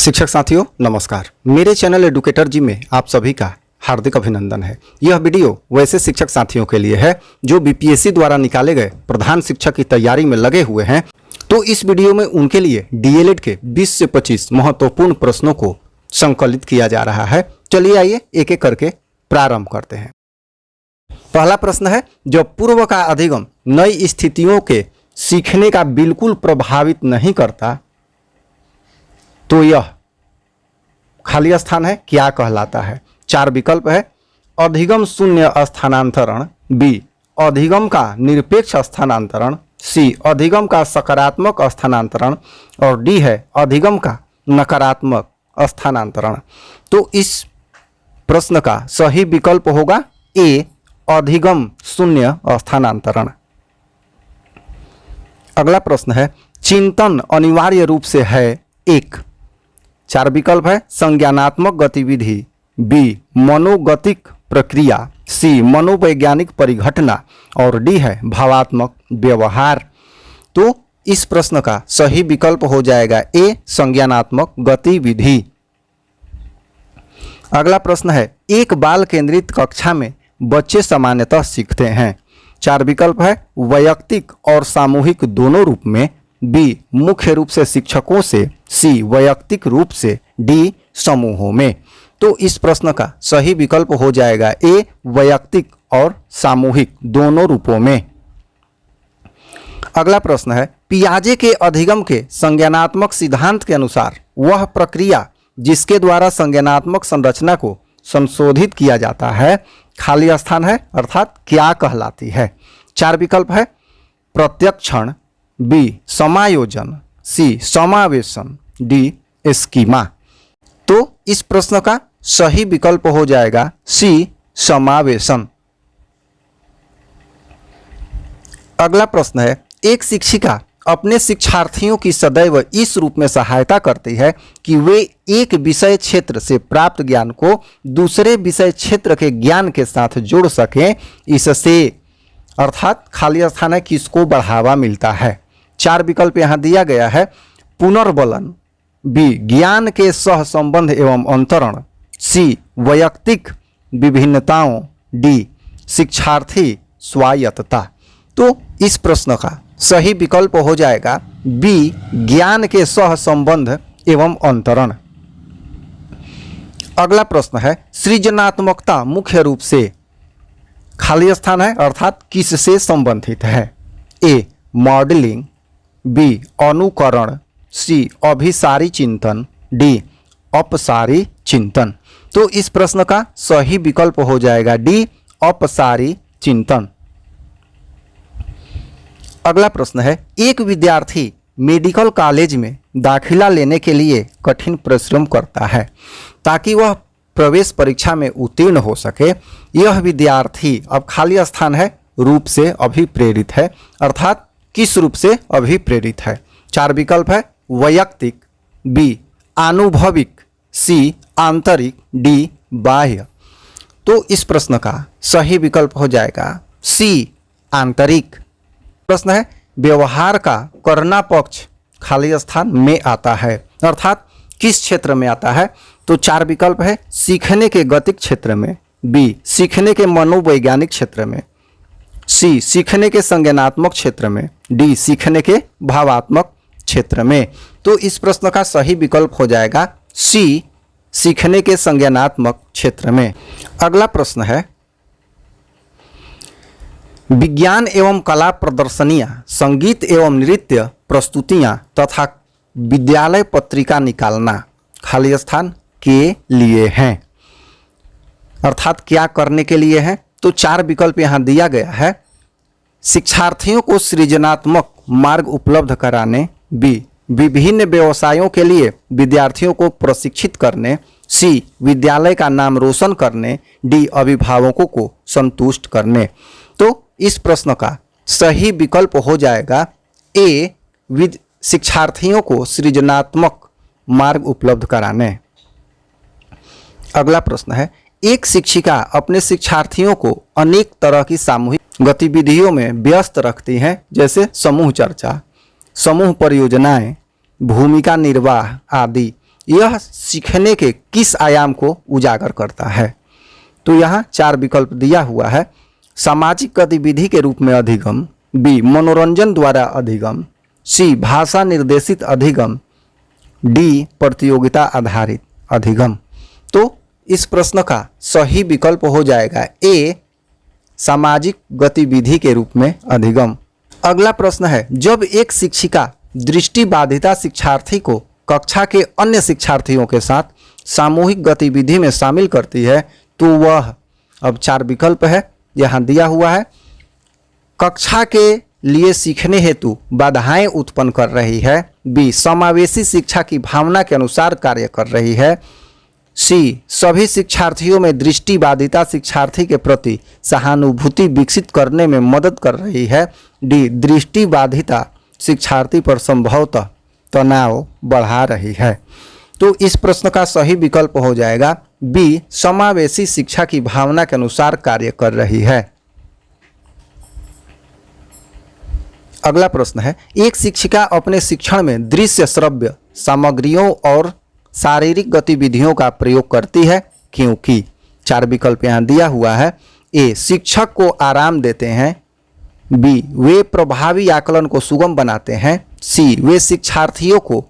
शिक्षक साथियों नमस्कार। मेरे चैनल एडुकेटर जी में आप सभी का हार्दिक अभिनंदन है। यह वीडियो वैसे शिक्षक साथियों के लिए है जो बीपीएससी द्वारा निकाले गए प्रधान शिक्षक की तैयारी में लगे हुए हैं। तो इस वीडियो में उनके लिए डीएलएड के 20 से 25 महत्वपूर्ण प्रश्नों को संकलित किया जा रहा है। चलिए आइए एक एक करके प्रारंभ करते हैं। पहला प्रश्न है, जब पूर्व का अधिगम नई स्थितियों के सीखने का बिल्कुल प्रभावित नहीं करता तो यह खाली स्थान है क्या कहलाता है? 4 विकल्प है। अधिगम शून्य स्थानांतरण, बी अधिगम का निरपेक्ष स्थानांतरण, सी अधिगम का सकारात्मक स्थानांतरण और डी है अधिगम का नकारात्मक स्थानांतरण। तो इस प्रश्न का सही विकल्प होगा ए अधिगम शून्य स्थानांतरण। अगला प्रश्न है, चिंतन अनिवार्य रूप से है एक। 4 विकल्प है। संज्ञानात्मक गतिविधि, बी मनोगतिक प्रक्रिया, सी मनोवैज्ञानिक परिघटना और डी है भावात्मक व्यवहार। तो इस प्रश्न का सही विकल्प हो जाएगा ए संज्ञानात्मक गतिविधि। अगला प्रश्न है, एक बाल केंद्रित कक्षा में बच्चे सामान्यतः सीखते हैं। 4 विकल्प है। वैयक्तिक और सामूहिक दोनों रूप में, बी मुख्य रूप से शिक्षकों से, सी वैयक्तिक रूप से, डी समूहों में। तो इस प्रश्न का सही विकल्प हो जाएगा ए वैयक्तिक और सामूहिक दोनों रूपों में। अगला प्रश्न है, पियाजे के अधिगम के संज्ञानात्मक सिद्धांत के अनुसार वह प्रक्रिया जिसके द्वारा संज्ञानात्मक संरचना को संशोधित किया जाता है खाली स्थान है अर्थात क्या कहलाती है? 4 विकल्प है। प्रत्यक्षण, बी समायोजन, सी समावेशन, डी स्कीमा। तो इस प्रश्न का सही विकल्प हो जाएगा सी समावेशन। अगला प्रश्न है, एक शिक्षिका अपने शिक्षार्थियों की सदैव इस रूप में सहायता करती है कि वे एक विषय क्षेत्र से प्राप्त ज्ञान को दूसरे विषय क्षेत्र के ज्ञान के साथ जोड़ सकें। इससे अर्थात खाली स्थान है किसको बढ़ावा मिलता है? 4 विकल्प यहाँ दिया गया है। पुनर्बलन, बी ज्ञान के सह संबंध एवं अंतरण, सी वैयक्तिक विभिन्नताओं, डी शिक्षार्थी स्वायत्तता। तो इस प्रश्न का सही विकल्प हो जाएगा बी ज्ञान के सह संबंध एवं अंतरण। अगला प्रश्न है, सृजनात्मकता मुख्य रूप से खाली स्थान है अर्थात किससे संबंधित है? ए मॉडलिंग, बी अनुकरण, सी अभिसारी चिंतन, डी अपसारी चिंतन। तो इस प्रश्न का सही विकल्प हो जाएगा डी अपसारी चिंतन। अगला प्रश्न है, एक विद्यार्थी मेडिकल कॉलेज में दाखिला लेने के लिए कठिन परिश्रम करता है ताकि वह प्रवेश परीक्षा में उत्तीर्ण हो सके। यह विद्यार्थी अब खाली स्थान है रूप से अभिप्रेरित है अर्थात किस रूप से अभिप्रेरित है? 4 विकल्प है। वैयक्तिक, बी आनुभविक, सी आंतरिक, डी बाह्य। तो इस प्रश्न का सही विकल्प हो जाएगा सी आंतरिक। प्रश्न है, व्यवहार का करना पक्ष खाली स्थान में आता है अर्थात किस क्षेत्र में आता है? तो 4 विकल्प है। सीखने के गतिक क्षेत्र में, बी सीखने के मनोवैज्ञानिक क्षेत्र में, सी सीखने के संज्ञानात्मक क्षेत्र में, डी सीखने के भावात्मक क्षेत्र में। तो इस प्रश्न का सही विकल्प हो जाएगा सी सीखने के संज्ञानात्मक क्षेत्र में। अगला प्रश्न है, विज्ञान एवं कला प्रदर्शनियां, संगीत एवं नृत्य प्रस्तुतियां तथा विद्यालय पत्रिका निकालना खाली स्थान के लिए हैं अर्थात क्या करने के लिए है? तो 4 विकल्प यहाँ दिया गया है। शिक्षार्थियों को सृजनात्मक मार्ग उपलब्ध कराने, बी विभिन्न व्यवसायों के लिए विद्यार्थियों को प्रशिक्षित करने, सी विद्यालय का नाम रोशन करने, डी अभिभावकों को संतुष्ट करने। तो इस प्रश्न का सही विकल्प हो जाएगा ए शिक्षार्थियों को सृजनात्मक मार्ग उपलब्ध कराने। अगला प्रश्न है, एक शिक्षिका अपने शिक्षार्थियों को अनेक तरह की सामूहिक गतिविधियों में व्यस्त रखती हैं जैसे समूह चर्चा, समूह परियोजनाएं, भूमिका निर्वाह आदि। यह सीखने के किस आयाम को उजागर करता है? तो यहाँ 4 विकल्प दिया हुआ है। सामाजिक गतिविधि के रूप में अधिगम, बी मनोरंजन द्वारा अधिगम, सी भाषा निर्देशित अधिगम, डी प्रतियोगिता आधारित अधिगम। तो इस प्रश्न का सही विकल्प हो जाएगा ए सामाजिक गतिविधि के रूप में अधिगम। अगला प्रश्न है, जब एक शिक्षिका दृष्टिबाधिता शिक्षार्थी को कक्षा के अन्य शिक्षार्थियों के साथ सामूहिक गतिविधि में शामिल करती है तो वह, अब 4 विकल्प है यहाँ दिया हुआ है, कक्षा के लिए सीखने हेतु बाधाएं उत्पन्न कर रही है, बी समावेशी शिक्षा की भावना के अनुसार कार्य कर रही है, सी सभी शिक्षार्थियों में दृष्टिबाधिता शिक्षार्थी के प्रति सहानुभूति विकसित करने में मदद कर रही है, डी दृष्टिबाधिता शिक्षार्थी पर संभवतः तनाव बढ़ा रही है। तो इस प्रश्न का सही विकल्प हो जाएगा बी समावेशी शिक्षा की भावना के अनुसार कार्य कर रही है। अगला प्रश्न है, एक शिक्षिका अपने शिक्षण में दृश्य श्रव्य सामग्रियों और शारीरिक गतिविधियों का प्रयोग करती है क्योंकि, 4 विकल्प यहाँ दिया हुआ है। ए शिक्षक को आराम देते हैं, बी वे प्रभावी आकलन को सुगम बनाते हैं, सी वे शिक्षार्थियों को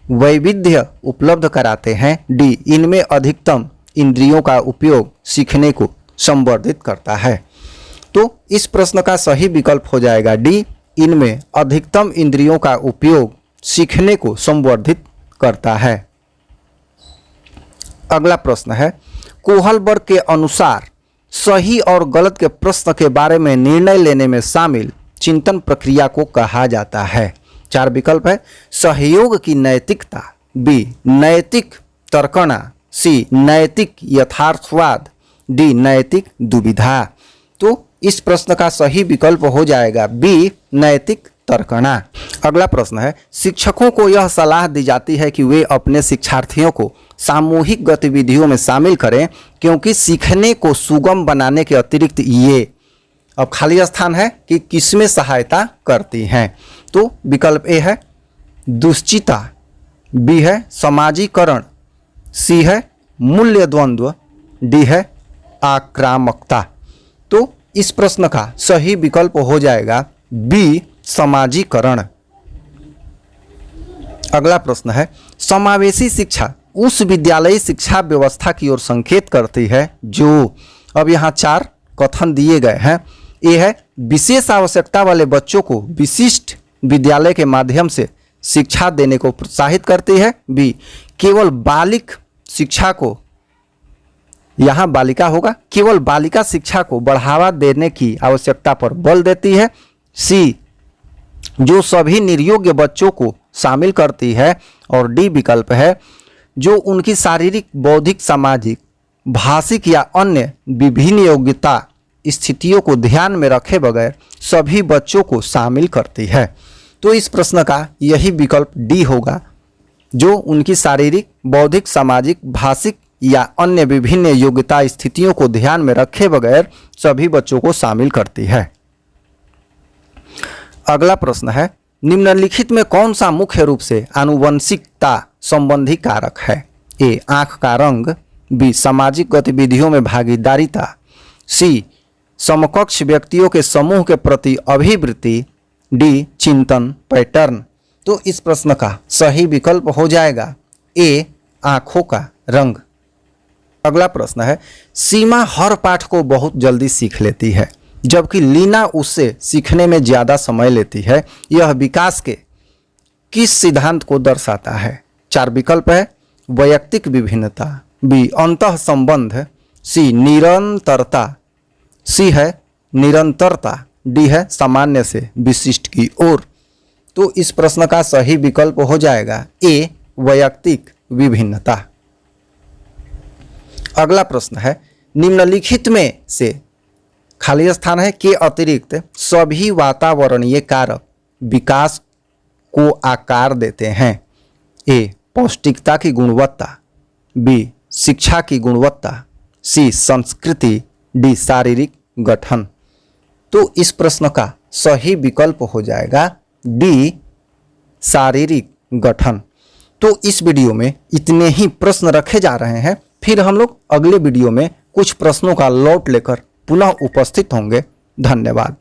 वैविध्य उपलब्ध कराते हैं, डी इनमें अधिकतम इंद्रियों का उपयोग सीखने को संवर्धित करता है। तो इस प्रश्न का सही विकल्प हो जाएगा डी इनमें अधिकतम इंद्रियों का उपयोग सीखने को संवर्धित करता है। अगला प्रश्न है, कोहलबर्ग के अनुसार सही और गलत के प्रश्न के बारे में निर्णय लेने में शामिल चिंतन प्रक्रिया को कहा जाता है। 4 विकल्प है, सहयोग की नैतिकता, बी नैतिक तर्कणा, सी नैतिक यथार्थवाद, डी नैतिक दुविधा। तो इस प्रश्न का सही विकल्प हो जाएगा बी नैतिक तर्कणा। अगला प्रश्न है, शिक्षकों को यह सलाह दी जाती है कि वे अपने शिक्षार्थियों को सामूहिक गतिविधियों में शामिल करें क्योंकि सीखने को सुगम बनाने के अतिरिक्त ये, अब खाली स्थान है कि किसमें सहायता करती हैं। तो विकल्प ए है दुश्चिता, बी है समाजीकरण, सी है मूल्य द्वंद्व, डी है आक्रामकता। तो इस प्रश्न का सही विकल्प हो जाएगा बी समाजीकरण। अगला प्रश्न है, समावेशी शिक्षा उस विद्यालयी शिक्षा व्यवस्था की ओर संकेत करती है जो, अब यहाँ 4 कथन दिए गए हैं। ए है विशेष आवश्यकता वाले बच्चों को विशिष्ट विद्यालय के माध्यम से शिक्षा देने को प्रोत्साहित करती है, बी केवल बालिक शिक्षा को, यहाँ बालिका होगा, केवल बालिका शिक्षा को बढ़ावा देने की आवश्यकता पर बल देती है, सी जो सभी निर्योग्य बच्चों को शामिल करती है, और डी विकल्प है जो उनकी शारीरिक बौद्धिक सामाजिक भाषिक या अन्य विभिन्न योग्यता स्थितियों को ध्यान में रखे बगैर सभी बच्चों को शामिल करती है। तो इस प्रश्न का यही विकल्प डी होगा जो उनकी शारीरिक बौद्धिक सामाजिक भाषिक या अन्य विभिन्न योग्यता स्थितियों को ध्यान में रखे बगैर सभी बच्चों को शामिल करती है। अगला प्रश्न है, निम्नलिखित में कौन सा मुख्य रूप से आनुवंशिकता संबंधी कारक है? ए आँख का रंग, बी सामाजिक गतिविधियों में भागीदारिता, सी समकक्ष व्यक्तियों के समूह के प्रति अभिवृत्ति, डी चिंतन पैटर्न। तो इस प्रश्न का सही विकल्प हो जाएगा ए आँखों का रंग। अगला प्रश्न है, सीमा हर पाठ को बहुत जल्दी सीख लेती है जबकि लीना उससे सीखने में ज़्यादा समय लेती है। यह विकास के किस सिद्धांत को दर्शाता है? 4 विकल्प है, वैयक्तिक विभिन्नता, बी अंतः संबंध, सी निरंतरता, सी है निरंतरता, डी है सामान्य से विशिष्ट की ओर। तो इस प्रश्न का सही विकल्प हो जाएगा ए वैयक्तिक विभिन्नता। अगला प्रश्न है, निम्नलिखित में से खाली स्थान है के अतिरिक्त सभी वातावरणीय कारक विकास को आकार देते हैं? ए पौष्टिकता की गुणवत्ता, बी शिक्षा की गुणवत्ता, सी संस्कृति, डी शारीरिक गठन। तो इस प्रश्न का सही विकल्प हो जाएगा डी शारीरिक गठन। तो इस वीडियो में इतने ही प्रश्न रखे जा रहे हैं। फिर हम लोग अगले वीडियो में कुछ प्रश्नों का लॉट लेकर पुनः उपस्थित होंगे। धन्यवाद।